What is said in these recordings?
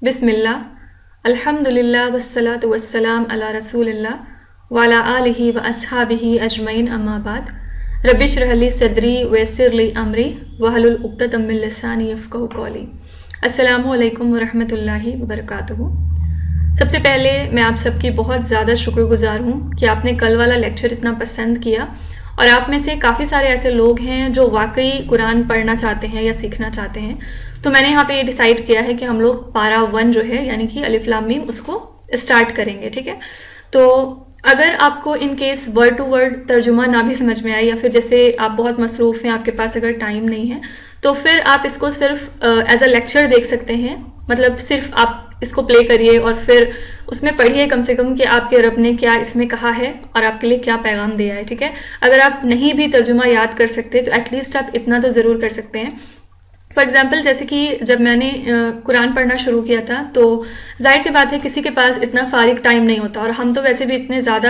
بسم اللہ الحمدللہ والصلاۃ والسلام علی رسول اللہ وعلی آلہ واصحابہ اجمعین اما بعد رب اشرح لی صدری ویسر لی امری واحلل عقدۃ من لسانی یفقہوا قولی۔ السلام علیکم ورحمۃ اللہ وبرکاتہ۔ سب سے پہلے میں آپ سب کی بہت زیادہ شکر گزار ہوں کہ آپ نے کل والا لیکچر اتنا پسند کیا، اور آپ میں سے کافی سارے ایسے لوگ ہیں جو واقعی قرآن پڑھنا چاہتے ہیں یا سیکھنا چاہتے ہیں۔ تو میں نے یہاں پہ یہ ڈیسائیڈ کیا ہے کہ ہم لوگ پارا 1 جو ہے یعنی کہ الف لام میم اس کو اسٹارٹ کریں گے، ٹھیک ہے؟ تو اگر آپ کو ان کیس ورڈ ٹو ورڈ ترجمہ نہ بھی سمجھ میں آئے، یا پھر جیسے آپ بہت مصروف ہیں، آپ کے پاس اگر ٹائم نہیں ہے، تو پھر آپ اس کو صرف ایز اے لیکچر دیکھ سکتے ہیں۔ مطلب صرف آپ اس کو پلے کریے اور پھر اس میں پڑھیے کم سے کم کہ آپ کے رب نے کیا اس میں کہا ہے اور آپ کے لیے کیا پیغام دیا ہے، ٹھیک ہے؟ اگر آپ نہیں بھی ترجمہ یاد کر سکتے تو ایٹ لیسٹ آپ اتنا تو ضرور کر سکتے ہیں۔ فار ایگزامپل جیسے کہ جب میں نے قرآن پڑھنا شروع کیا تھا تو ظاہر سی بات ہے کسی کے پاس اتنا فارغ ٹائم نہیں ہوتا، اور ہم تو ویسے بھی اتنے زیادہ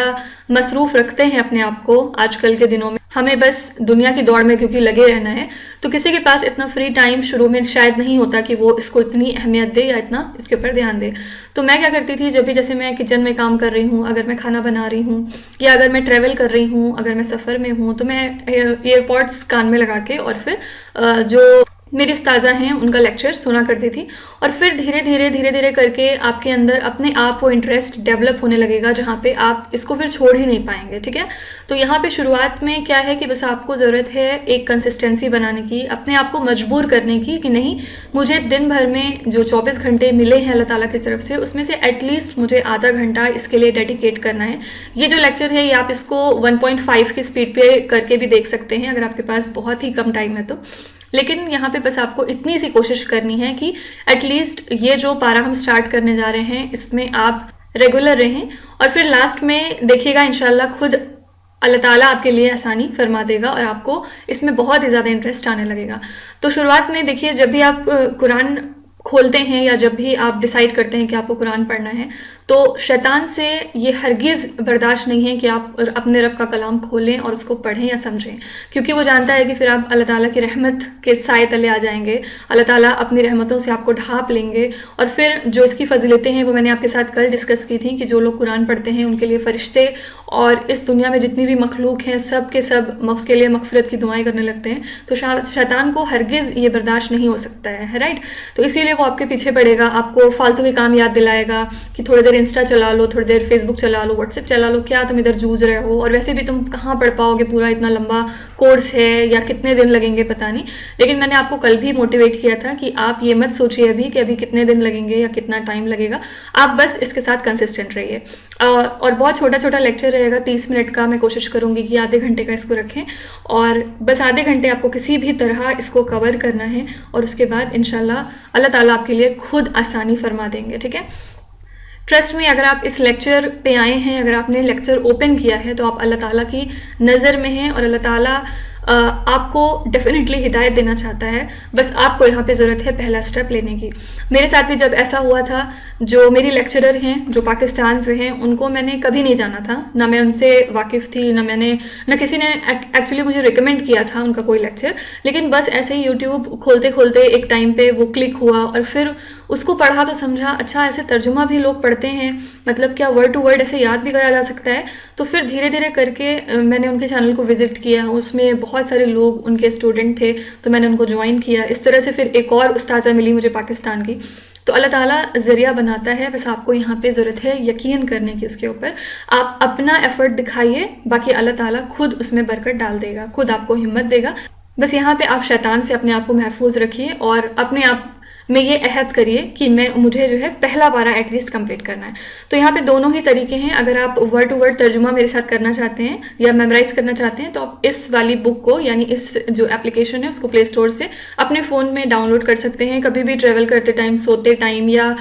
مصروف رکھتے ہیں اپنے آپ کو آج کل کے دنوں میں، ہمیں بس دنیا کی دوڑ میں کیونکہ لگے رہنا ہے، تو کسی کے پاس اتنا فری ٹائم شروع میں شاید نہیں ہوتا کہ وہ اس کو اتنی اہمیت دے یا اتنا اس کے اوپر دھیان دے۔ تو میں کیا کرتی تھی، جب بھی جیسے میں کچن میں کام کر رہی ہوں، اگر میں کھانا بنا رہی ہوں، یا اگر میں ٹریول کر رہی ہوں، اگر میں سفر میں ہوں، تو میں ایئر پوڈس کان میں لگا کے اور پھر جو میری استاذہ ہیں ان کا لیکچر سنا کرتی تھی، اور پھر دھیرے دھیرے کر کے آپ کے اندر اپنے آپ وہ انٹرسٹ ڈیولپ ہونے لگے گا، جہاں پہ آپ اس کو پھر چھوڑ ہی نہیں پائیں گے، ٹھیک ہے؟ تو یہاں پہ شروعات میں کیا ہے کہ بس آپ کو ضرورت ہے ایک کنسسٹنسی بنانے کی، اپنے آپ کو مجبور کرنے کی کہ نہیں، مجھے دن بھر میں جو 24 گھنٹے ملے ہیں اللہ تعالیٰ کی طرف سے، اس میں سے ایٹ لیسٹ مجھے آدھا گھنٹہ اس کے لیے ڈیڈیکیٹ کرنا ہے۔ یہ جو لیکچر ہے یہ آپ اس کو 1.5 کی اسپیڈ پہ کر کے بھی دیکھ سکتے ہیں اگر آپ کے پاس بہت ہی کم ٹائم ہے تو، لیکن یہاں پہ بس آپ کو اتنی سی کوشش کرنی ہے کہ ایٹ لیسٹ یہ جو پارا ہم سٹارٹ کرنے جا رہے ہیں اس میں آپ ریگولر رہیں، اور پھر لاسٹ میں دیکھیے گا انشاءاللہ خود اللہ تعالیٰ آپ کے لیے آسانی فرما دے گا اور آپ کو اس میں بہت ہی زیادہ انٹرسٹ آنے لگے گا۔ تو شروعات میں دیکھیے، جب بھی آپ قرآن کھولتے ہیں یا جب بھی آپ ڈیسائیڈ کرتے ہیں کہ آپ کو قرآن پڑھنا ہے، تو شیطان سے یہ ہرگز برداشت نہیں ہے کہ آپ اپنے رب کا کلام کھولیں اور اس کو پڑھیں یا سمجھیں، کیونکہ وہ جانتا ہے کہ پھر آپ اللہ تعالیٰ کی رحمت کے سائے تلے آ جائیں گے، اللہ تعالیٰ اپنی رحمتوں سے آپ کو ڈھانپ لیں گے، اور پھر جو اس کی فضیلتیں ہیں وہ میں نے آپ کے ساتھ کل ڈسکس کی تھیں کہ جو لوگ قرآن پڑھتے ہیں ان کے لیے فرشتے اور اس دنیا میں جتنی بھی مخلوق ہیں سب کے سب اس کے لیے مغفرت کی دعائیں کرنے لگتے ہیں، تو شیطان کو ہرگز یہ برداشت نہیں ہو سکتا ہے، رائٹ؟ تو اسی لیے وہ آپ کے پیچھے پڑے گا، آپ کو فالتو کے کام یاد دلائے گا کہ تھوڑی دیر انسٹا چلا لو، تھوڑی دیر فیس بک چلا لو، واٹس ایپ چلا لو، کیا تم ادھر جوجھ رہے ہو، اور ویسے بھی تم کہاں پڑھ پاؤ گے، پورا اتنا لمبا کورس ہے یا کتنے دن لگیں گے پتہ نہیں۔ لیکن میں نے آپ کو کل بھی موٹیویٹ کیا تھا کہ آپ یہ مت سوچیے ابھی کہ ابھی کتنے دن لگیں گے یا کتنا ٹائم لگے گا، آپ بس اس کے ساتھ کنسسٹنٹ رہیے، اور بہت چھوٹا لیکچر رہے گا 30 منٹ کا، میں کوشش کروں گی کہ آدھے گھنٹے کا اس کو رکھیں، اور بس آدھے گھنٹے آپ کو کسی بھی طرح اس کو کور کرنا ہے، اور اس کے بعد انشاءاللہ اللہ تعالیٰ آپ کے لیے خود آسانی فرما دیں گے، ٹھیک ہے؟ ٹرسٹ میں اگر آپ اس لیکچر پہ آئے ہیں، اگر آپ نے لیکچر اوپن کیا ہے تو آپ اللہ تعالیٰ کی نظر میں ہیں، اور اللہ تعالیٰ آپ کو ڈیفینیٹلی ہدایت دینا چاہتا ہے، بس آپ کو یہاں پہ ضرورت ہے پہلا سٹیپ لینے کی۔ میرے ساتھ بھی جب ایسا ہوا تھا، جو میری لیکچرر ہیں جو پاکستان سے ہیں ان کو میں نے کبھی نہیں جانا تھا، نہ میں ان سے واقف تھی، نہ کسی نے ایکچولی مجھے ریکمینڈ کیا تھا ان کا کوئی لیکچر، لیکن بس ایسے ہی یوٹیوب کھولتے ایک ٹائم پہ وہ کلک ہوا، اور پھر اس کو پڑھا تو سمجھا اچھا ایسے ترجمہ بھی لوگ پڑھتے ہیں، مطلب کیا ورڈ ٹو ورڈ ایسے یاد بھی کرا جا سکتا ہے؟ تو پھر دھیرے کر کے میں نے ان کے چینل کو وزٹ کیا، اس میں بہت سارے لوگ ان کے اسٹوڈنٹ تھے، تو میں نے ان کو جوائن کیا، اس طرح سے پھر ایک اور استاذہ ملی مجھے پاکستان کی۔ تو اللہ تعالیٰ ذریعہ بناتا ہے، بس آپ کو یہاں پہ ضرورت ہے یقین کرنے کی، اس کے اوپر آپ اپنا ایفرٹ دکھائیے، باقی اللہ تعالیٰ خود اس میں برکت ڈال دے گا، خود آپ کو ہمت دے گا۔ بس یہاں پہ آپ شیطان سے اپنے آپ کو محفوظ رکھیے، اور اپنے آپ میں یہ عہد کریے کہ مجھے جو ہے پہلا پارا ایٹ لیسٹ کمپلیٹ کرنا ہے۔ تو یہاں پہ دونوں ہی طریقے ہیں، اگر آپ ورڈ ٹو ورڈ ترجمہ میرے ساتھ کرنا چاہتے ہیں یا میمورائز کرنا چاہتے ہیں تو آپ اس والی بک کو، یعنی اس جو اپلیکیشن ہے اس کو پلے اسٹور سے اپنے فون میں ڈاؤن لوڈ کر سکتے ہیں، کبھی بھی ٹریول کرتے ٹائم، سوتے ٹائم، یا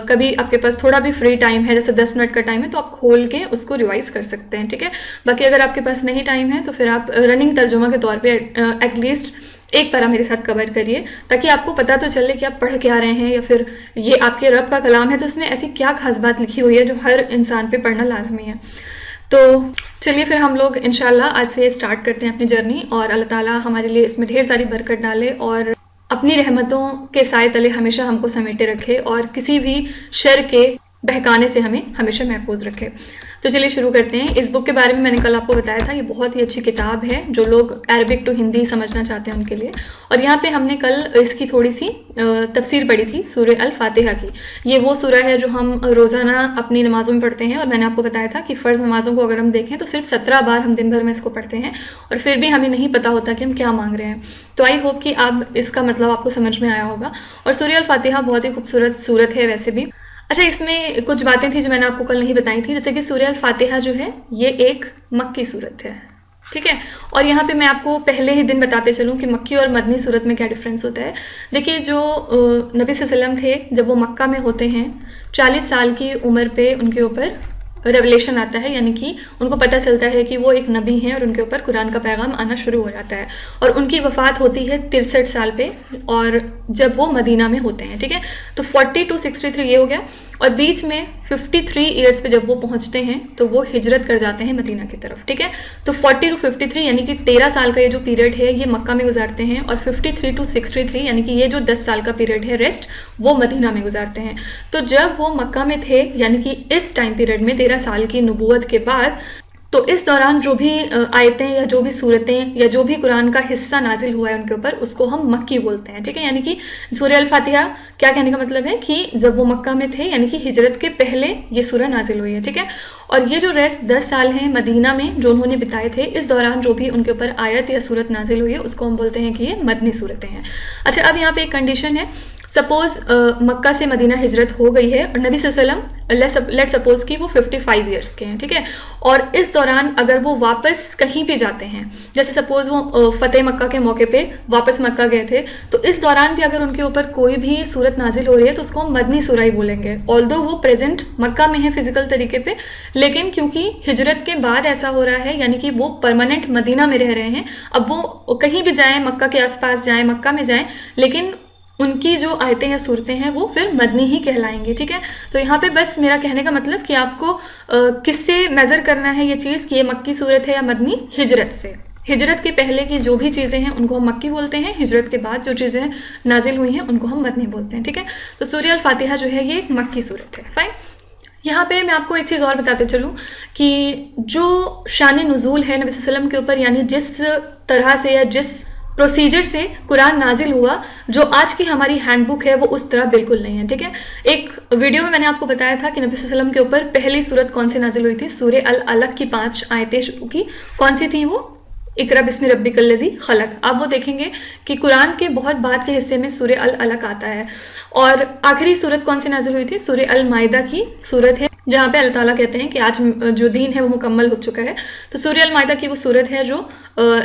کبھی آپ کے پاس تھوڑا بھی فری ٹائم ہے، جیسے 10 منٹ کا ٹائم ہے، تو آپ کھول کے اس کو ریوائز کر سکتے ہیں، ٹھیک ہے؟ باقی اگر آپ کے پاس نہیں ٹائم ہے تو پھر آپ رننگ ترجمہ کے طور پہ ایٹ لیسٹ ایک پارا میرے ساتھ کور کریے، تاکہ آپ کو پتہ تو چلے کہ آپ پڑھ کے آ رہے ہیں، یا پھر یہ آپ کے رب کا کلام ہے تو اس میں ایسی کیا خاص بات لکھی ہوئی ہے جو ہر انسان پہ پڑھنا لازمی ہے۔ تو چلیے پھر ہم لوگ انشاءاللہ آج سے اسٹارٹ کرتے ہیں اپنی جرنی، اور اللہ تعالیٰ ہمارے لیے اس میں ڈھیر ساری برکت ڈالے، اور اپنی رحمتوں کے سائے تلے ہمیشہ ہم کو سمیٹے رکھے اور کسی بھی شر کے بہکانے سے ہمیں ہمیشہ محفوظ رکھے۔ تو چلیے شروع کرتے ہیں۔ اس بک کے بارے میں نے کل آپ کو بتایا تھا، یہ بہت ہی اچھی کتاب ہے جو لوگ عربک ٹو ہندی سمجھنا چاہتے ہیں ان کے لیے۔ اور یہاں پہ ہم نے کل اس کی تھوڑی سی تفسیر پڑھی تھی سورہ الفاتحہ کی۔ یہ وہ سورہ ہے جو ہم روزانہ اپنی نمازوں میں پڑھتے ہیں، اور میں نے آپ کو بتایا تھا کہ فرض نمازوں کو اگر ہم دیکھیں تو صرف 17 بار ہم دن بھر میں اس کو پڑھتے ہیں، اور پھر بھی ہمیں نہیں پتہ ہوتا کہ ہم کیا مانگ رہے ہیں۔ تو آئی ہوپ کہ اب اس کا مطلب آپ کو سمجھ میں آیا ہوگا۔ اور سورہ الفاتحہ بہت ہی خوبصورت سورت ہے ویسے بھی۔ اچھا، اس میں کچھ باتیں تھیں جو میں نے آپ کو کل نہیں بتائی تھی، جیسے کہ سورہ الفاتحہ جو ہے یہ ایک مکی صورت ہے، ٹھیک ہے۔ اور یہاں پہ میں آپ کو پہلے ہی دن بتاتے چلوں کہ مکی اور مدنی صورت میں کیا ڈفرینس ہوتا ہے۔ دیکھیے، جو نبی صلی اللہ علیہ وسلم تھے جب وہ مکہ میں ہوتے ہیں، 40 سال کی عمر پہ ان کے اوپر ریولیشن آتا ہے، یعنی کہ ان کو پتہ چلتا ہے کہ وہ ایک نبی ہیں اور ان کے اوپر قرآن کا پیغام آنا شروع ہو جاتا ہے۔ اور ان کی وفات ہوتی ہے 63 سال پہ، اور جب وہ مدینہ میں ہوتے ہیں، ٹھیک ہے۔ تو 40 to 63 یہ ہو گیا، اور بیچ میں 53 ایئرس پہ جب وہ پہنچتے ہیں تو وہ ہجرت کر جاتے ہیں مدینہ کی طرف، ٹھیک ہے۔ تو 40 to 53 یعنی کہ 13 سال کا یہ جو پیریڈ ہے یہ مکہ میں گزارتے ہیں، اور 53 to 63 یعنی کہ یہ جو 10 سال کا پیریڈ ہے ریسٹ، وہ مدینہ میں گزارتے ہیں۔ تو جب وہ مکہ میں تھے، یعنی کہ اس ٹائم پیریڈ میں 13 سال کی نبوت کے بعد، تو اس دوران جو بھی آیتیں یا جو بھی صورتیں یا جو بھی قرآن کا حصہ نازل ہوا ہے ان کے اوپر، اس کو ہم مکی بولتے ہیں، ٹھیک ہے۔ یعنی کہ سورہ الفاتحہ کیا کہنے کا مطلب ہے کہ جب وہ مکہ میں تھے، یعنی کہ ہجرت کے پہلے یہ سورہ نازل ہوئی ہے، ٹھیک ہے۔ اور یہ جو ریسٹ 10 سال ہیں مدینہ میں جو انہوں نے بتائے تھے، اس دوران جو بھی ان کے اوپر آیت یا صورت نازل ہوئی ہے اس کو ہم بولتے ہیں کہ یہ مدنی صورتیں ہیں۔ اچھا، اب یہاں پہ ایک کنڈیشن ہے، سپوز مکہ سے مدینہ ہجرت ہو گئی ہے اور نبی صلی اللہ علیہ وسلم لیٹ سپوز کہ وہ 55 ایئرس کے ہیں، ٹھیک ہے۔ اور اس دوران اگر وہ واپس کہیں پہ جاتے ہیں، جیسے سپوز وہ فتح مکہ کے موقع پہ واپس مکہ گئے تھے، تو اس دوران بھی اگر ان کے اوپر کوئی بھی صورت نازل ہو رہی ہے تو اس کو ہم مدنی سورہ ہی بولیں گے، آلدو وہ پریزنٹ مکہ میں ہے فزیکل طریقے پہ، لیکن کیونکہ ہجرت کے بعد ایسا ہو رہا ہے، یعنی کہ وہ پرماننٹ مدینہ میں رہ رہے ہیں، اب وہ کہیں بھی جائیں، مکہ کے آس پاس جائیں، مکہ میں جائیں، لیکن ان کی جو آیتیں یا صورتیں ہیں وہ پھر مدنی ہی کہلائیں گے، ٹھیک ہے۔ تو یہاں پہ بس میرا کہنے کا مطلب کہ آپ کو کس سے میجر کرنا ہے یہ چیز کہ یہ مکی صورت ہے یا مدنی، ہجرت سے۔ ہجرت کے پہلے کی جو بھی چیزیں ہیں ان کو ہم مکی بولتے ہیں، ہجرت کے بعد جو چیزیں نازل ہوئی ہیں ان کو ہم مدنی بولتے ہیں، ٹھیک ہے۔ تو سورہ الفاتحہ جو ہے یہ ایک مکی صورت ہے، فائن۔ یہاں پہ میں آپ کو ایک چیز اور بتاتے چلوں کہ جو شان نزول ہے نبی صلی اللہ علیہ وسلم کے اوپر، یعنی جس طرح سے یا جس پروسیجر سے قرآن نازل ہوا، جو آج کی ہماری ہینڈ بک ہے وہ اس طرح بالکل نہیں ہے، ٹھیک ہے۔ ایک ویڈیو میں نے آپ کو بتایا تھا کہ نبی صلی اللہ علیہ وسلم کے اوپر پہلی صورت کون سی نازل ہوئی تھی، سورہ العلق کی 5 آیتیں شروع کی، کون سی تھی وہ؟ اقرا بسم ربک الذی خلق۔ آپ وہ دیکھیں گے کہ قرآن کے بہت بعد کے حصے میں سورہ العلق آتا ہے، اور آخری صورت کون سی نازل ہوئی تھی؟ سورہ المائدہ کی صورت ہے، جہاں پہ اللہ تعالیٰ کہتے ہیں کہ آج جو دین ہے وہ مکمل ہو چکا ہے۔ تو سورہ المائدہ کی وہ صورت ہے جو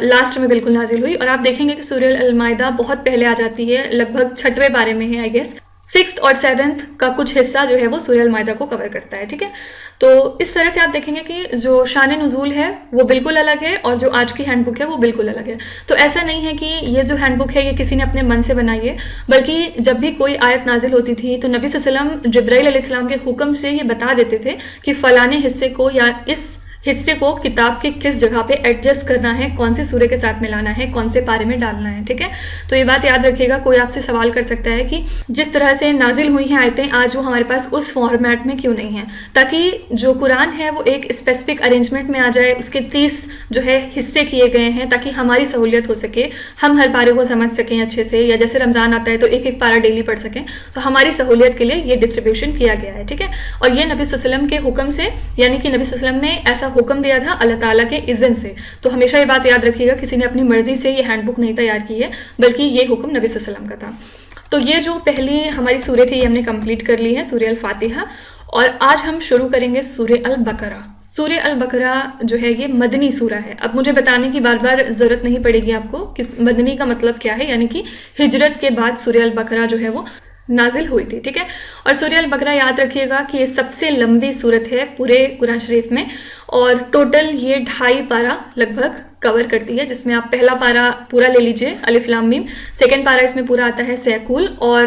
لاسٹ میں بالکل نازل ہوئی، اور آپ دیکھیں گے کہ سورہ المائدہ بہت پہلے آ جاتی ہے، لگ بھگ 6ویں پارے میں ہے، آئی گیس 6th اور 7th کا کچھ حصہ جو ہے وہ سورہ المائدہ کو کور کرتا ہے، ٹھیک ہے۔ تو اس طرح سے آپ دیکھیں گے کہ جو شان نزول ہے وہ بالکل الگ ہے، اور جو آج کی ہینڈ بک ہے وہ بالکل الگ ہے۔ تو ایسا نہیں ہے کہ یہ جو ہینڈ بک ہے یہ کسی نے اپنے من سے بنائی ہے، بلکہ جب بھی کوئی آیت نازل ہوتی تھی تو نبی صلی اللہ علیہ وسلم جبرائیل علیہ السلام کے حکم سے یہ بتا دیتے تھے کہ فلانے حصے کو یا اس حصے کو کتاب کے کس جگہ پہ ایڈجسٹ کرنا ہے، کون سے سورے کے ساتھ ملانا ہے، کون سے پارے میں ڈالنا ہے، ٹھیک ہے۔ تو یہ بات یاد رکھیے گا، کوئی آپ سے سوال کر سکتا ہے کہ جس طرح سے نازل ہوئی ہیں آیتیں آج وہ ہمارے پاس اس فارمیٹ میں کیوں نہیں ہیں، تاکہ جو قرآن ہے وہ ایک اسپیسیفک ارینجمنٹ میں آ جائے، اس کے 30 جو ہے حصے کیے گئے ہیں تاکہ ہماری سہولیت ہو سکے، ہم ہر پارے کو سمجھ سکیں اچھے سے، یا جیسے رمضان آتا ہے تو ایک ایک پارا ڈیلی پڑھ سکیں، تو ہماری سہولیت کے لیے یہ ڈسٹریبیوشن کیا گیا ہے، ٹھیک ہے۔ اور یہ نبی صلی اللہ علیہ وسلم کے حکم سے، یعنی کہ نبی صلی اللہ علیہ وسلم نے ایسا حکم دیا تھا اللہ تعالیٰ کے اذن سے۔ تو ہمیشہ یہ بات یاد رکھیے گا، کسی نے اپنی مرضی سے یہ ہینڈ بک نہیں تیار کی ہے، بلکہ یہ حکم نبی صلی اللہ علیہ وسلم کا تھا۔ تو یہ جو پہلی ہماری سورہ تھی یہ ہم نے کمپلیٹ کر لی ہے، سورہ الفاتحہ، اور آج ہم شروع کریں گے سورہ البقرہ۔ سورہ البقرہ جو ہے یہ مدنی سورہ ہے۔ اب مجھے بتانے کی بار بار ضرورت نہیں پڑے گی آپ کو کہ مدنی کا مطلب کیا ہے، یعنی کہ ہجرت کے بعد سورہ البقرہ جو ہے وہ نازل ہوئی تھی، ٹھیک ہے۔ اور سورہ البقرہ یاد رکھیے گا کہ یہ سب سے لمبی سورت ہے پورے قرآن شریف میں، اور ٹوٹل یہ 2.5 پارہ لگ بھگ کور کرتی ہے، جس میں آپ پہلا پارہ پورا لے لیجئے الف لام میم، سیکنڈ پارہ اس میں پورا آتا ہے سیکول، اور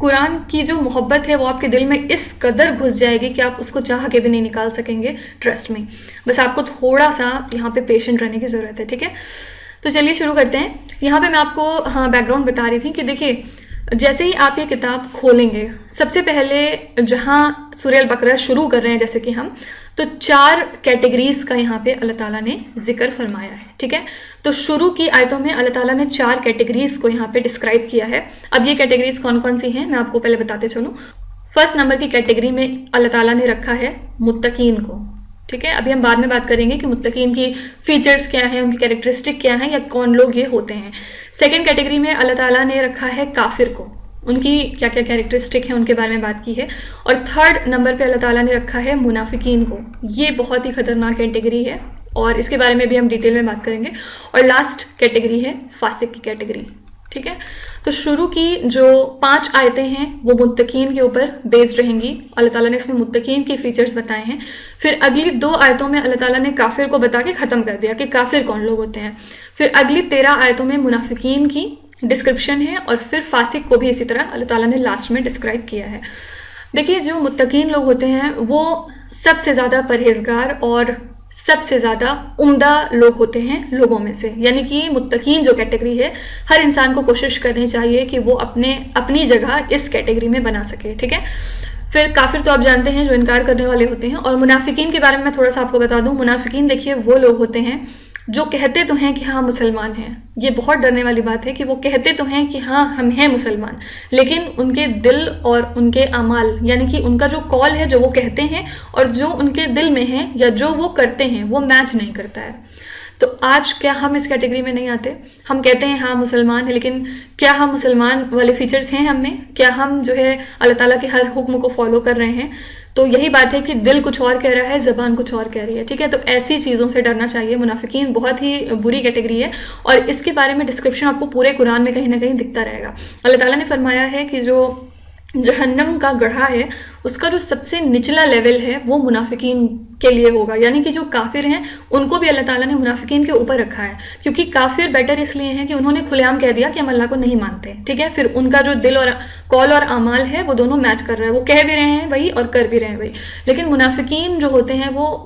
قرآن کی جو محبت ہے وہ آپ کے دل میں اس قدر گھس جائے گی کہ آپ اس کو چاہ کے بھی نہیں نکال سکیں گے، ٹرسٹ میں. بس آپ کو تھوڑا سا یہاں پہ پیشنٹ رہنے کی ضرورت ہے. ٹھیک ہے، تو چلیے شروع کرتے ہیں. یہاں پہ میں آپ کو بیک گراؤنڈ بتا رہی تھی کہ دیکھیے جیسے ہی آپ یہ کتاب کھولیں گے، سب سے پہلے جہاں سورہ البقرہ شروع کر رہے ہیں جیسے کہ ہم، تو 4 کیٹیگریز کا یہاں پہ اللہ تعالیٰ نے ذکر فرمایا ہے. ٹھیک ہے، تو شروع کی آیتوں میں اللہ تعالیٰ نے 4 کیٹیگریز کو یہاں پہ ڈسکرائب کیا ہے. اب یہ کیٹیگریز کون کون سی ہیں میں آپ کو پہلے بتاتے چلوں. فرسٹ نمبر کی کیٹیگری میں اللہ تعالیٰ نے رکھا ہے متقین کو. ٹھیک ہے، ابھی ہم بعد میں بات کریں گے کہ متقین کی فیچرز کیا ہیں، ان کی کیریکٹرسٹک کیا ہیں، یا کون لوگ یہ ہوتے ہیں. سیکنڈ کیٹیگری میں اللہ تعالیٰ نے رکھا ہے کافر کو، ان کی کیا کیا کیریکٹرسٹک ہیں ان کے بارے میں بات کی ہے. اور تھرڈ نمبر پہ اللہ تعالیٰ نے رکھا ہے منافقین کو. یہ بہت ہی خطرناک کیٹیگری ہے اور اس کے بارے میں بھی ہم ڈیٹیل میں بات کریں گے. اور لاسٹ کیٹیگری ہے فاسق کی کیٹیگری. ٹھیک ہے، تو شروع کی جو 5 آیتیں ہیں وہ متقین کے اوپر بیسڈ رہیں گی. اللہ تعالیٰ نے اس میں متقین کی فیچرز بتائے ہیں. پھر اگلی 2 آیتوں میں اللہ تعالیٰ نے کافر کو بتا کے ختم کر دیا کہ کافر کون لوگ ہوتے ہیں. پھر اگلی 13 آیتوں میں منافقین کی ڈسکرپشن ہے، اور پھر فاسق کو بھی اسی طرح اللہ تعالیٰ نے لاسٹ میں ڈسکرائب کیا ہے. دیکھیے جو متقین لوگ ہوتے ہیں وہ سب سے زیادہ پرہیزگار اور سب سے زیادہ عمدہ لوگ ہوتے ہیں لوگوں میں سے. یعنی کہ متقین جو کیٹیگری ہے ہر انسان کو کوشش کرنی چاہیے کہ وہ اپنی جگہ اس کیٹیگری میں بنا سکے. ٹھیک ہے، پھر کافر تو آپ جانتے ہیں جو انکار کرنے والے ہوتے ہیں. اور منافقین کے بارے میں میں تھوڑا سا آپ کو بتا دوں. منافقین دیکھیے وہ لوگ ہوتے ہیں جو کہتے تو ہیں کہ ہاں مسلمان ہیں. یہ بہت ڈرنے والی بات ہے کہ وہ کہتے تو ہیں کہ ہاں ہم ہیں مسلمان، لیکن ان کے دل اور ان کے اعمال، یعنی کہ ان کا جو قول ہے جو وہ کہتے ہیں اور جو ان کے دل میں ہے یا جو وہ کرتے ہیں وہ میچ نہیں کرتا ہے. تو آج کیا ہم اس کیٹیگری میں نہیں آتے؟ ہم کہتے ہیں ہاں مسلمان ہیں، لیکن کیا ہم مسلمان والے فیچرز ہیں ہم میں؟ کیا ہم جو ہے اللہ تعالیٰ کے ہر حکم کو فالو کر رہے ہیں؟ تو یہی بات ہے کہ دل کچھ اور کہہ رہا ہے، زبان کچھ اور کہہ رہی ہے. ٹھیک ہے، تو ایسی چیزوں سے ڈرنا چاہیے. منافقین بہت ہی بری کیٹیگری ہے اور اس کے بارے میں ڈسکرپشن آپ کو پورے قرآن میں کہیں نہ کہیں دکھتا رہے گا. اللہ تعالیٰ نے فرمایا ہے کہ جو جہنم کا گڑھا ہے اس کا جو سب سے نچلا لیول ہے وہ منافقین کے لیے ہوگا. یعنی کہ جو کافر ہیں ان کو بھی اللہ تعالیٰ نے منافقین کے اوپر رکھا ہے، کیونکہ کافر بیٹر اس لیے ہیں کہ انہوں نے کھلے عام کہہ دیا کہ ہم اللہ کو نہیں مانتے. ٹھیک ہے، پھر ان کا جو دل اور قول اور اعمال ہے وہ دونوں میچ کر رہا ہے، وہ کہہ بھی رہے ہیں وہی اور کر بھی رہے ہیں وہی. لیکن منافقین جو ہوتے ہیں وہ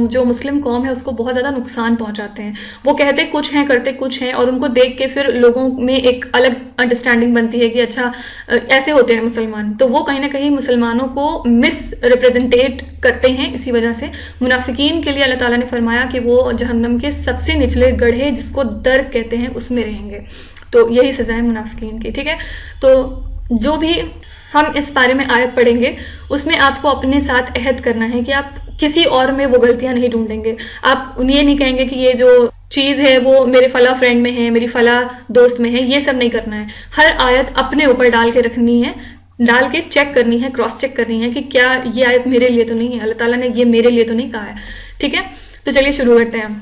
جو مسلم قوم ہے اس کو بہت زیادہ نقصان پہنچاتے ہیں. وہ کہتے کچھ ہیں کرتے کچھ ہیں، اور ان کو دیکھ کے پھر لوگوں میں ایک الگ انڈرسٹینڈنگ بنتی ہے کہ اچھا ایسے ہوتے ہیں مسلمان. تو وہ کہیں نہ کہیں مسلمانوں کو مس ریپرزنٹیٹ کرتے ہیں. اسی وجہ سے منافقین کے لیے اللہ تعالیٰ نے فرمایا کہ وہ جہنم کے سب سے نچلے گڑھے جس کو درک کہتے ہیں اس میں رہیں گے. تو یہی سزا ہے منافقین کی. ٹھیک ہے، تو جو بھی ہم اس بارے میں آیت پڑھیں گے اس میں آپ کو اپنے ساتھ عہد کرنا ہے کہ آپ کسی اور میں وہ غلطیاں نہیں ڈھونڈیں گے. آپ یہ نہیں کہیں گے کہ یہ جو چیز ہے وہ میرے فلاں فرینڈ میں ہے، میری فلاں دوست میں ہے. یہ سب نہیں کرنا ہے. ہر آیت اپنے اوپر ڈال کے رکھنی ہے، ڈال کے چیک کرنی ہے، کراس چیک کرنی ہے کہ کیا یہ آیت میرے لیے تو نہیں ہے، اللہ تعالیٰ نے یہ میرے لیے تو نہیں کہا ہے. ٹھیک ہے، تو چلیے شروع کرتے ہیں.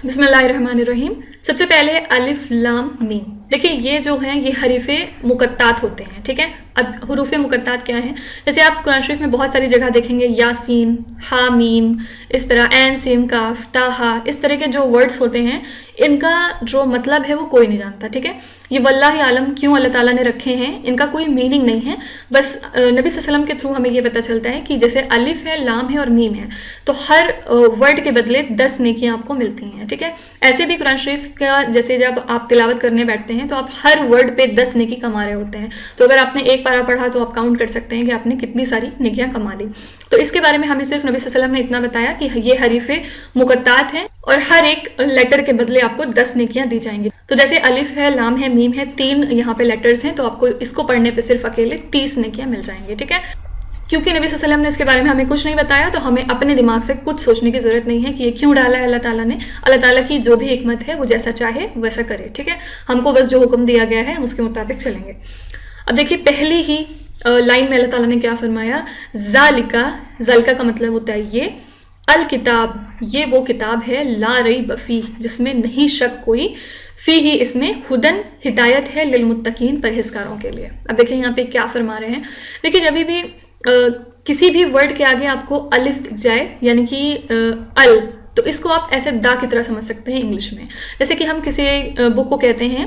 بسم اللہ الرحمن الرحیم. سب سے پہلے الف لام میم. دیکھیں یہ جو ہیں یہ حروف مقطعات ہوتے ہیں. ٹھیک ہے، اب حروف مقطعات کیا ہیں؟ جیسے آپ قرآن شریف میں بہت ساری جگہ دیکھیں گے یاسین، ہا میم، اس طرح عین سین کاف تا ہا، اس طرح کے جو ورڈز ہوتے ہیں ان کا جو مطلب ہے وہ کوئی نہیں جانتا. ٹھیک ہے، یہ واللہ عالم کیوں اللہ تعالیٰ نے رکھے ہیں، ان کا کوئی میننگ نہیں ہے. بس نبی صلی اللہ علیہ وسلم کے تھرو ہمیں یہ پتہ چلتا ہے کہ جیسے الف ہے، لام ہے اور میم ہے، تو ہر ورڈ کے بدلے 10 نیکیاں آپ کو ملتی ہیں. ٹھیک ہے، ایسے بھی قرآن شریف کا جیسے جب آپ تلاوت کرنے بیٹھتے ہیں تو آپ ہر ورڈ پہ 10 نیکی کما رہے ہوتے ہیں. تو اگر آپ نے ایک پارہ پڑھا تو آپ کاؤنٹ کر سکتے ہیں کہ آپ نے کتنی ساری نیکیاں کما لی. تو اس کے بارے میں ہمیں صرف نبی صلی اللہ علیہ وسلم نے اتنا بتایا کہ یہ حروف مقطعات ہیں اور ہر ایک لیٹر کے بدلے آپ کو 10 نیکیاں دی جائیں گی. تو جیسے الف ہے، لام ہے، میم ہے، 3 یہاں پہ لیٹرز ہیں، تو آپ کو اس کو پڑھنے پہ صرف اکیلے 30 نیکیاں مل جائیں گی. ٹھیک ہے، کیونکہ نبی صلی اللہ علیہ وسلم نے اس کے بارے میں ہمیں کچھ نہیں بتایا تو ہمیں اپنے دماغ سے کچھ سوچنے کی ضرورت نہیں ہے کہ یہ کیوں ڈالا ہے اللہ تعالیٰ نے. اللہ تعالیٰ کی جو بھی حکمت ہے وہ جیسا چاہے ویسا کرے. ٹھیک ہے، ہم کو بس جو حکم دیا گیا ہے ہم اس کے مطابق چلیں گے. اب دیکھیے پہلی ہی لائن میں اللہ تعالیٰ نے کیا فرمایا، ذالکا. ذالکا کا مطلب ہوتا ہے یہ، الکتاب یہ وہ کتاب ہے، لا ریب فیہ جس میں نہیں شک کوئی، فی ہی اس میں ہدن ہدایت ہے، للمتقین پرہیزگاروں کے لیے. اب دیکھیں یہاں پہ کیا فرما رہے ہیں. دیکھیے جب بھی کسی بھی ورڈ کے آگے آپ کو الف دکھ جائے یعنی کہ تو اس کو آپ ایسے دا کی طرح سمجھ سکتے ہیں انگلش میں. جیسے کہ ہم کسی بک کو کہتے ہیں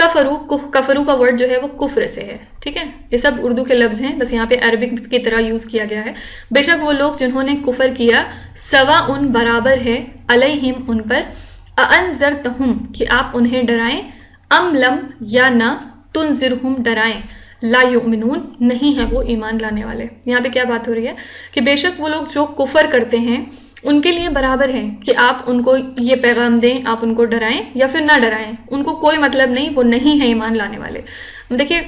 کفرو کا ورڈ جو ہے وہ کفر سے ہے، ٹھیک ہے، یہ سب اردو کے لفظ ہیں، بس یہاں پہ عربک کی طرح یوز کیا گیا ہے. بے شک وہ لوگ جنہوں نے کفر کیا، سوا ان برابر ہے، علیہم ان پر، انذرتہم کہ آپ انہیں ڈرائیں، ام لم یا نہ، تنذرہم ڈرائیں، لا یؤمنون نہیں ہے وہ ایمان لانے والے. یہاں پہ کیا بات ہو رہی ہے کہ بے شک وہ لوگ جو کفر کرتے ہیں ان کے لیے برابر ہے کہ آپ ان کو یہ پیغام دیں، آپ ان کو ڈرائیں یا پھر نہ ڈرائیں، ان کو کوئی مطلب نہیں، وہ نہیں ہے ایمان لانے والے. دیکھیے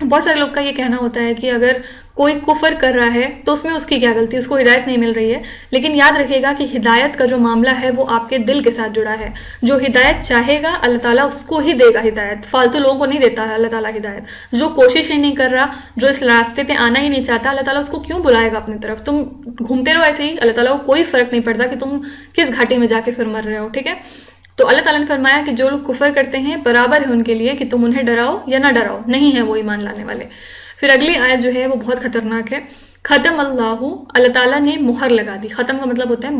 بہت سارے لوگ کا یہ کہنا ہوتا ہے کہ اگر کوئی کفر کر رہا ہے تو اس میں اس کی کیا غلطی، اس کو ہدایت نہیں مل رہی ہے. لیکن یاد رکھیے گا کہ ہدایت کا جو معاملہ ہے وہ آپ کے دل کے ساتھ جڑا ہے. جو ہدایت چاہے گا اللہ تعالیٰ اس کو ہی دے گا ہدایت، فالتو لوگوں کو نہیں دیتا ہے اللہ تعالیٰ ہدایت. جو کوشش ہی نہیں کر رہا، جو اس راستے پہ آنا ہی نہیں چاہتا، اللہ تعالیٰ اس کو کیوں بلائے گا اپنی طرف. تم گھومتے رہو ایسے ہی، اللہ تعالیٰ کو کوئی فرق نہیں پڑتا کہ تم کس گھاٹی میں جا کے پھر مر رہے ہو، ٹھیک ہے. تو اللہ تعالیٰ نے فرمایا کہ جو لوگ کفر کرتے ہیں برابر ہے ان کے لیے کہ تم انہیں ڈراؤ یا نہ ڈراؤ، نہیں ہے وہ ایمان لانے والے. پھر اگلی آیت جو ہے وہ بہت خطرناک ہے. ختم اللہ تعالیٰ نے مہر لگا دی. ختم کا مطلب ہوتا ہے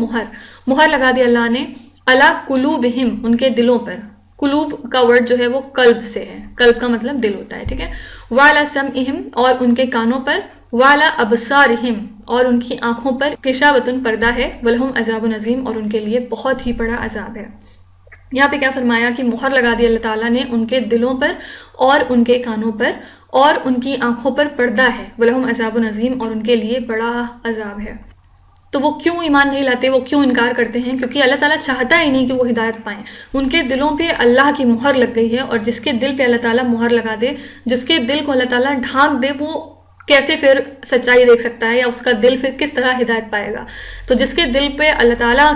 مہر لگا دی اللہ نے، علی قلوبہم ان کے دلوں پر. قلوب کا ورڈ جو ہے وہ قلب سے ہے، قلب کا مطلب دل ہوتا ہے، ٹھیک ہے. وعلی سمعہم اور ان کے کانوں پر، وعلی ابصارہم اور ان کی آنکھوں پر، غشاوۃ پردہ ہے، ولہم عذاب عظیم اور ان کے لیے بہت ہی بڑا عذاب ہے. یہاں پہ کیا فرمایا کہ مہر لگا دی اللہ تعالیٰ نے ان کے دلوں پر اور ان کے کانوں پر اور ان کی آنکھوں پر پردہ ہے، وَلَهُمْ عَذَابٌ عَظِيمٌ اور ان کے لیے بڑا عذاب ہے. تو وہ کیوں ایمان نہیں لاتے، وہ کیوں انکار کرتے ہیں؟ کیونکہ اللہ تعالیٰ چاہتا ہی نہیں کہ وہ ہدایت پائیں. ان کے دلوں پہ اللہ کی مہر لگ گئی ہے، اور جس کے دل پہ اللہ تعالیٰ مہر لگا دے، جس کے دل کو اللہ تعالیٰ ڈھانک دے، وہ کیسے پھر سچائی دیکھ سکتا ہے، یا اس کا دل پھر کس طرح ہدایت پائے گا. تو جس کے دل پہ اللہ تعالیٰ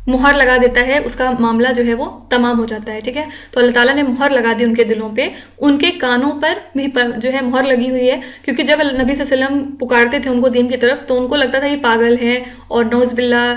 مہر لگا دیتا ہے اس کا معاملہ جو ہے وہ تمام ہو جاتا ہے، ٹھیک ہے. تو اللہ تعالیٰ نے مہر لگا دی ان کے دلوں پہ. ان کے کانوں پر بھی جو ہے مہر لگی ہوئی ہے، کیونکہ جب نبی صلی اللہ علیہ وسلم پکارتے تھے ان کو دین کی طرف تو ان کو لگتا تھا یہ پاگل ہیں اور نعوذ باللہ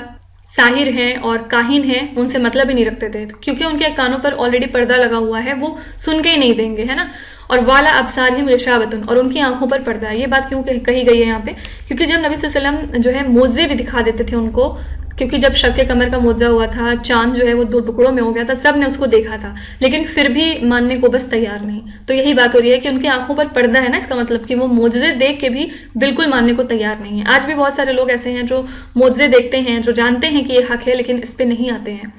ساحر ہیں اور کاہن ہیں، ان سے مطلب ہی نہیں رکھتے تھے، کیونکہ ان کے کانوں پر آلریڈی پردہ لگا ہوا ہے، وہ سن کے ہی نہیں دیں گے، ہے نا. اور والا ابصارہم غشاوۃ اور ان کی آنکھوں پر پردہ ہے. یہ بات کیوں کہی گئی ہے یہاں پہ؟ کیونکہ جب نبی صلی اللہ علیہ وسلم جو ہے معجزے بھی دکھا دیتے تھے ان کو، کیونکہ جب شق قمر کا معجزہ ہوا تھا، چاند جو ہے وہ 2 ٹکڑوں میں ہو گیا تھا، سب نے اس کو دیکھا تھا، لیکن پھر بھی ماننے کو بس تیار نہیں. تو یہی بات ہو رہی ہے کہ ان کی آنکھوں پر پردہ ہے نا، اس کا مطلب کہ وہ معجزے دیکھ کے بھی بالکل ماننے کو تیار نہیں ہیں. آج بھی بہت سارے لوگ ایسے ہیں جو معجزے دیکھتے ہیں، جو جانتے ہیں کہ یہ حق ہے لیکن اس پہ نہیں آتے ہیں.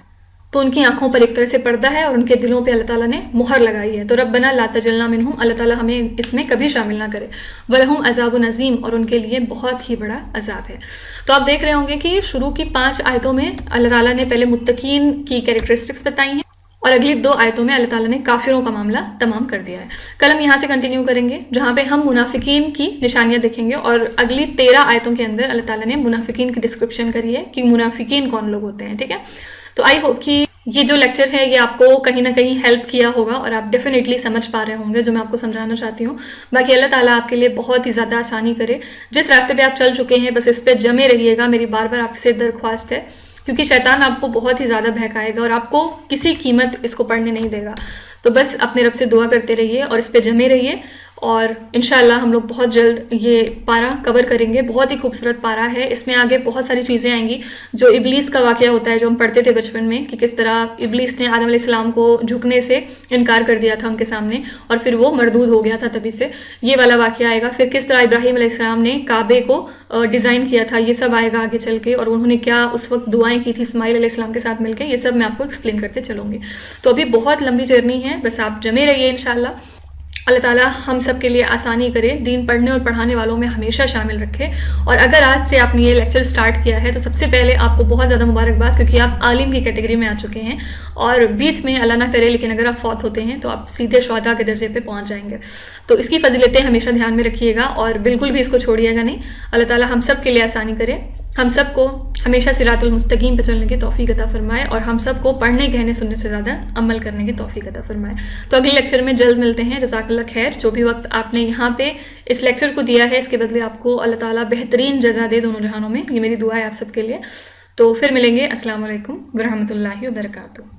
تو ان کی آنکھوں پر ایک طرح سے پردہ ہے اور ان کے دلوں پہ اللہ تعالیٰ نے مہر لگائی ہے. تو ربنا لا تجعلنا منہم، اللہ تعالیٰ ہمیں اس میں کبھی شامل نہ کرے. ولہم عذاب عظیم اور ان کے لیے بہت ہی بڑا عذاب ہے. تو آپ دیکھ رہے ہوں گے کہ شروع کی 5 آیتوں میں اللہ تعالیٰ نے پہلے متقین کی کیریکٹرسٹکس بتائی ہیں، اور اگلی 2 آیتوں میں اللہ تعالیٰ نے کافروں کا معاملہ تمام کر دیا ہے. کل ہم یہاں سے کنٹینیو کریں گے جہاں پہ ہم منافقین کی نشانیاں دیکھیں گے، اور اگلی 13 آیتوں کے اندر اللہ تعالیٰ نے منافقین کی ڈسکرپشن کری ہے کہ منافقین کون لوگ ہوتے ہیں، ٹھیک ہے. تو آئی ہوپ کہ یہ جو لیکچر ہے یہ آپ کو کہیں نہ کہیں ہیلپ کیا ہوگا اور آپ ڈیفینیٹلی سمجھ پا رہے ہوں گے جو میں آپ کو سمجھانا چاہتی ہوں. باقی اللہ تعالیٰ آپ کے لیے بہت ہی زیادہ آسانی کرے. جس راستے پہ آپ چل چکے ہیں بس اس پہ جمے رہیے گا، میری بار بار آپ سے درخواست ہے، کیونکہ شیطان آپ کو بہت ہی زیادہ بہکائے گا اور آپ کو کسی قیمت اس کو پڑھنے نہیں دے گا. تو بس اپنے رب سے دعا کرتے رہیے اور اس پہ جمے رہیے، اور انشاءاللہ ہم لوگ بہت جلد یہ پارہ کور کریں گے. بہت ہی خوبصورت پارہ ہے، اس میں آگے بہت ساری چیزیں آئیں گی. جو ابلیس کا واقعہ ہوتا ہے جو ہم پڑھتے تھے بچپن میں کہ کس طرح ابلیس نے آدم علیہ السلام کو جھکنے سے انکار کر دیا تھا ان کے سامنے اور پھر وہ مردود ہو گیا تھا تبھی سے، یہ والا واقعہ آئے گا. پھر کس طرح ابراہیم علیہ السلام نے کعبے کو ڈیزائن کیا تھا، یہ سب آئے گا آگے چل کے، اور انہوں نے کیا اس وقت دعائیں کی تھی اسماعیل علیہ السلام کے ساتھ مل کے، یہ سب میں آپ کو ایکسپلین کرتے چلوں گی. تو ابھی بہت لمبی جرنی ہے، بس آپ جمے رہیے انشاءاللہ. اللہ تعالیٰ ہم سب کے لیے آسانی کرے، دین پڑھنے اور پڑھانے والوں میں ہمیشہ شامل رکھے. اور اگر آج سے آپ نے یہ لیکچر سٹارٹ کیا ہے تو سب سے پہلے آپ کو بہت زیادہ مبارکباد، کیونکہ آپ عالم کی کیٹیگری میں آ چکے ہیں، اور بیچ میں اللہ نہ کرے لیکن اگر آپ فوت ہوتے ہیں تو آپ سیدھے شہداء کے درجے پہ پہنچ جائیں گے. تو اس کی فضیلتیں ہمیشہ دھیان میں رکھیے گا اور بالکل بھی اس کو چھوڑیے گا نہیں. اللہ تعالیٰ ہم سب کے لیے آسانی کرے، ہم سب کو ہمیشہ صراط المستقیم پہ چلنے کی توفیق عطا فرمائے، اور ہم سب کو پڑھنے کہنے سننے سے زیادہ عمل کرنے کی توفیق عطا فرمائے. تو اگلے لیکچر میں جلد ملتے ہیں. جزاک اللہ خیر. جو بھی وقت آپ نے یہاں پہ اس لیکچر کو دیا ہے اس کے بدلے آپ کو اللہ تعالیٰ بہترین جزا دے دونوں جہانوں میں. یہ میری دعا ہے آپ سب کے لیے. تو پھر ملیں گے. السلام علیکم ورحمۃ اللہ وبرکاتہ.